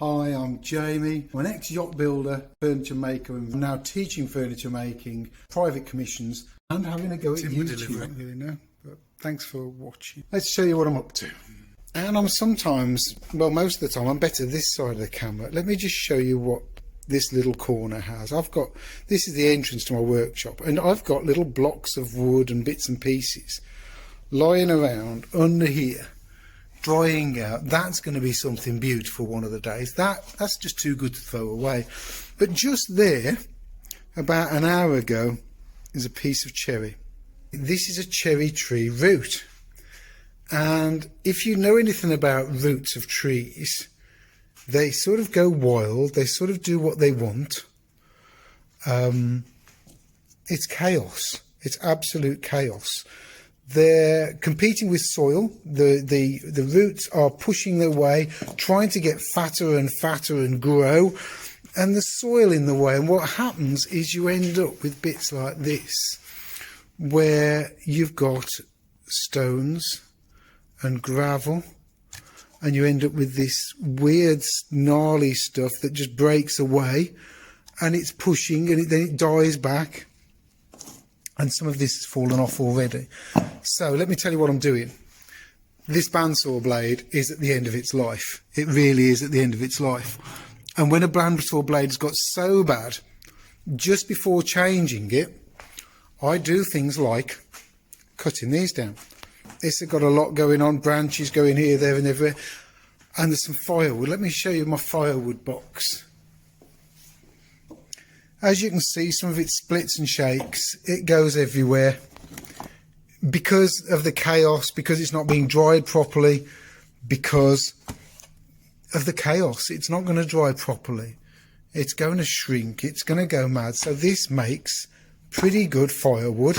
Hi, I'm Jamie. I'm an ex-yacht builder, furniture maker, and I'm now teaching furniture making, private commissions, and having a go at YouTube. I don't really know, but thanks for watching. Let's show you what I'm up to. And I'm sometimes, well, most of the time, I'm better this side of the camera. Let me just show you what this little corner has. This is the entrance to my workshop, and I've got little blocks of wood and bits and pieces lying around under here, drying out. That's going to be something beautiful one of the days. That's just too good to throw away. But just there, about an hour ago, is a piece of cherry. This is a cherry tree root, and if you know anything about roots of trees, they sort of go wild. They sort of do what they want. It's chaos. It's absolute chaos. They're competing with soil. The roots are pushing their way, trying to get fatter and fatter and grow, and the soil in the way. And what happens is you end up with bits like this, where you've got stones and gravel, and you end up with this weird, gnarly stuff that just breaks away, and it's pushing, and then it dies back. And some of this has fallen off already. So let me tell you what I'm doing. This bandsaw blade is at the end of its life. It really is at the end of its life. And when a bandsaw blade has got so bad, just before changing it, I do things like cutting these down. This has got a lot going on, branches going here, there and everywhere. And there's some firewood. Let me show you my firewood box. As you can see, some of it splits and shakes. It goes everywhere because of the chaos, because it's not being dried properly, because of the chaos. It's not going to dry properly. It's going to shrink. It's going to go mad. So this makes pretty good firewood.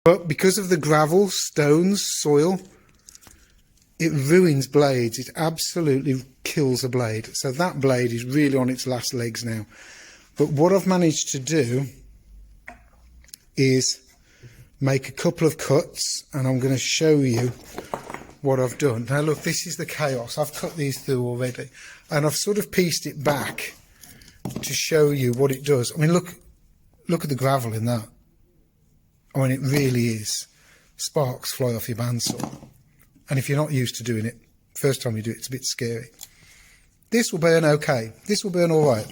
But because of the gravel, stones, soil, it ruins blades. It absolutely kills a blade. So that blade is really on its last legs now. But what I've managed to do is make a couple of cuts, and I'm going to show you what I've done. Now look, this is the chaos. I've cut these through already, and I've sort of pieced it back to show you what it does. I mean, look at the gravel in that. I mean, it really is. Sparks fly off your bandsaw. And if you're not used to doing it, first time you do it, it's a bit scary. This will burn okay. This will burn all right.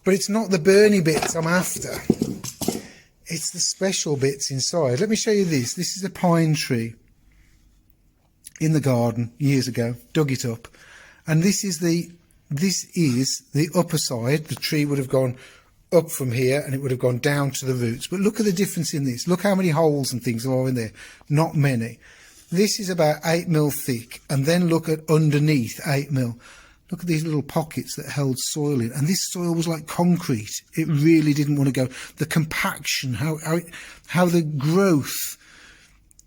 But it's not the burny bits I'm after. It's the special bits inside. Let me show you this. This is a pine tree in the garden years ago. Dug it up. And this is the upper side. The tree would have gone up from here and it would have gone down to the roots. But look at the difference in this. Look how many holes and things are in there. Not many. This is about 8mm thick, and then look at underneath 8mm. Look at these little pockets that held soil in, and this soil was like concrete. It really didn't want to go. The compaction, how the growth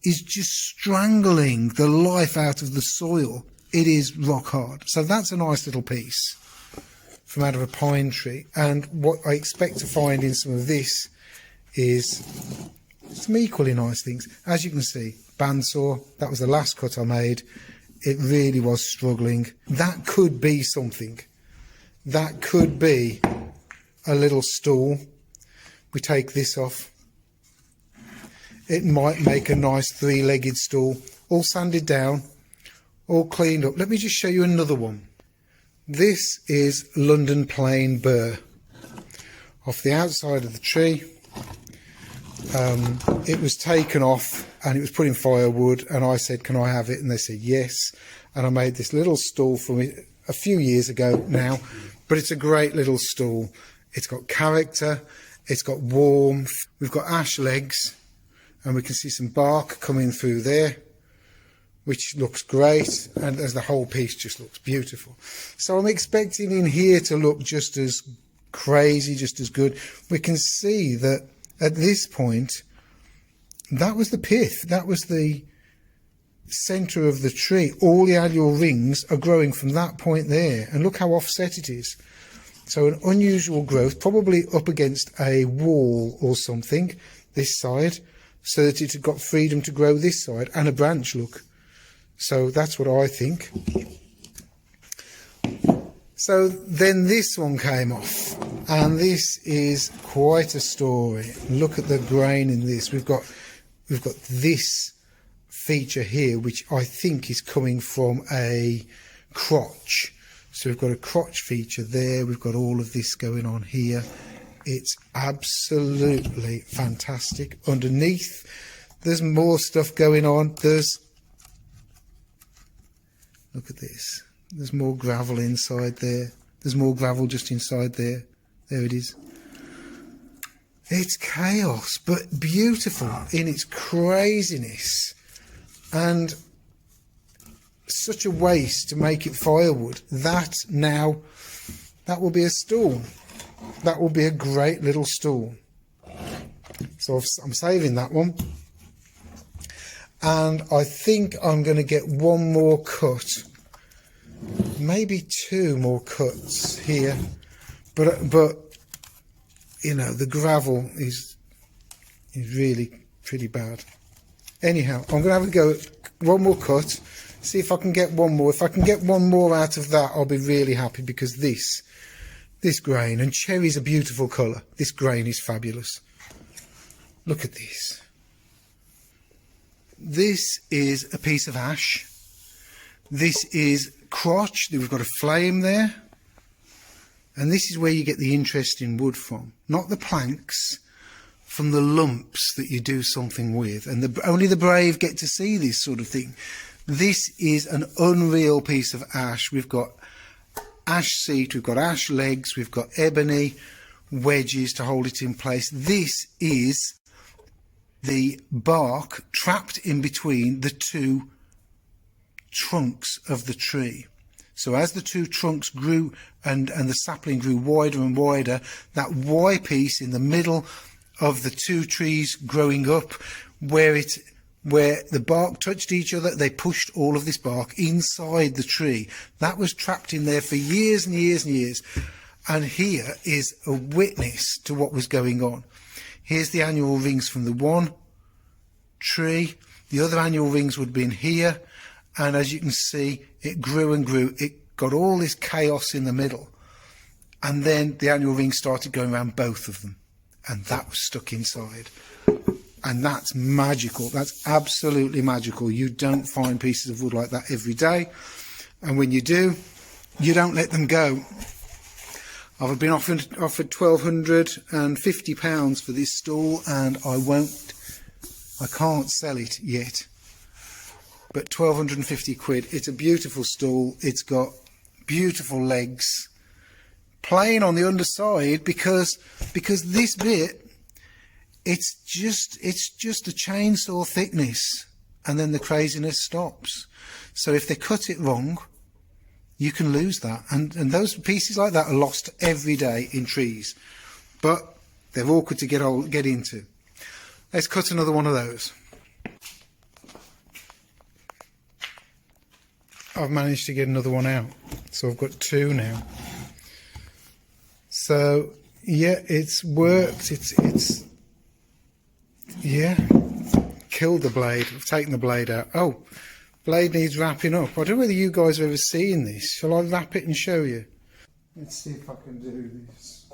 is just strangling the life out of the soil. It is rock hard. So that's a nice little piece from out of a pine tree. And what I expect to find in some of this is some equally nice things. As you can see, bandsaw, that was the last cut I made. It really was struggling. That could be something. That could be a little stool. We take this off. It might make a nice three-legged stool, all sanded down, all cleaned up. Let me just show you another one. This is London plain burr. Off the outside of the tree. It was taken off and it was put in firewood, and I said, can I have it? And they said yes, and I made this little stool from it a few years ago now, but it's a great little stool. It's got character, it's got warmth. We've got ash legs, and we can see some bark coming through there, which looks great, and as the whole piece just looks beautiful. So I'm expecting in here to look just as crazy, just as good. We can see that at this point, that was the pith, that was the centre of the tree. All the annual rings are growing from that point there, and look how offset it is. So an unusual growth, probably up against a wall or something, this side, so that it had got freedom to grow this side, and a branch, look. So that's what I think. So then this one came off, and this is quite a story. Look at the grain in this. We've got this feature here, which I think is coming from a crotch. So we've got a crotch feature there. We've got all of this going on here. It's absolutely fantastic. Underneath, there's more stuff going on. Look at this. There's more gravel inside there. There's more gravel just inside there. There it is. It's chaos, but beautiful in its craziness. And such a waste to make it firewood. That will be a stool. That will be a great little stool. So I'm saving that one. And I think I'm going to get one more cut. Maybe two more cuts here, but you know, the gravel is really pretty bad. Anyhow, I'm gonna have a go at one more cut, see if I can get one more. If I can get one more out of that, I'll be really happy, because this grain, and cherry's a beautiful colour, this grain is fabulous. Look at this. This is a piece of ash. This is crotch. We've got a flame there, and this is where you get the interesting wood from, not the planks, from the lumps that you do something with, and only the brave get to see this sort of thing. This is an unreal piece of ash. We've got ash seat, we've got ash legs, we've got ebony wedges to hold it in place. This is the bark trapped in between the two trunks of the tree. So as the two trunks grew and the sapling grew wider and wider, that Y piece in the middle of the two trees growing up, where the bark touched each other, they pushed all of this bark inside the tree. That was trapped in there for years and years and years. And here is a witness to what was going on. Here's the annual rings from the one tree. The other annual rings would have been here. And as you can see, it grew and grew. It got all this chaos in the middle. And then the annual ring started going around both of them. And that was stuck inside. And that's magical. That's absolutely magical. You don't find pieces of wood like that every day. And when you do, you don't let them go. I've been offered £1,250 for this stool, and I can't sell it yet. But 1,250 quid. It's a beautiful stool. It's got beautiful legs, plain on the underside, because this bit, it's just a chainsaw thickness, and then the craziness stops. So if they cut it wrong, you can lose that, and those pieces like that are lost every day in trees, but they're awkward to get into. Let's cut another one of those. I've managed to get another one out, so I've got two now. So yeah, it's worked. It's yeah, killed the blade. I've taken the blade out. Oh, blade needs wrapping up. I don't know whether you guys have ever seen this. Shall I wrap it and show you? Let's see if I can do this.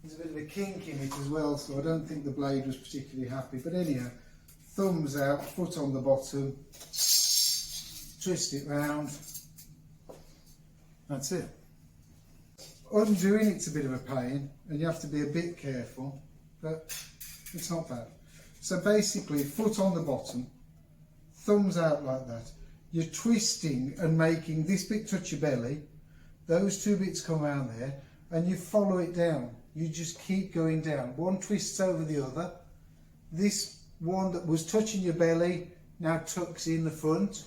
There's a bit of a kink in it as well, so I don't think the blade was particularly happy. But anyhow, thumbs out, foot on the bottom, twist it round. That's it. Undoing it's a bit of a pain, and you have to be a bit careful, but it's not bad. So basically, foot on the bottom, thumbs out like that. You're twisting and making this bit touch your belly, those two bits come around there, and you follow it down. You just keep going down. One twists over the other. This one that was touching your belly now tucks in the front.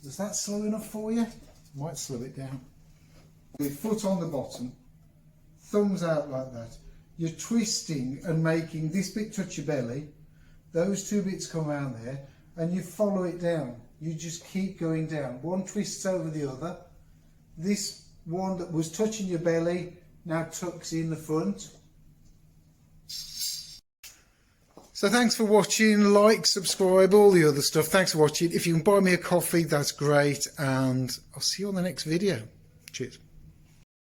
Is that slow enough for you? Might slow it down. With foot on the bottom, thumbs out like that. You're twisting and making this bit touch your belly, those two bits come around there, and you follow it down. You just keep going down. One twists over the other. This one that was touching your belly now tucks in the front. So So thanks for watching, like, subscribe, all the other stuff. Thanks for watching. If you can buy me a coffee, that's great, and I'll see you on the next video. Cheers.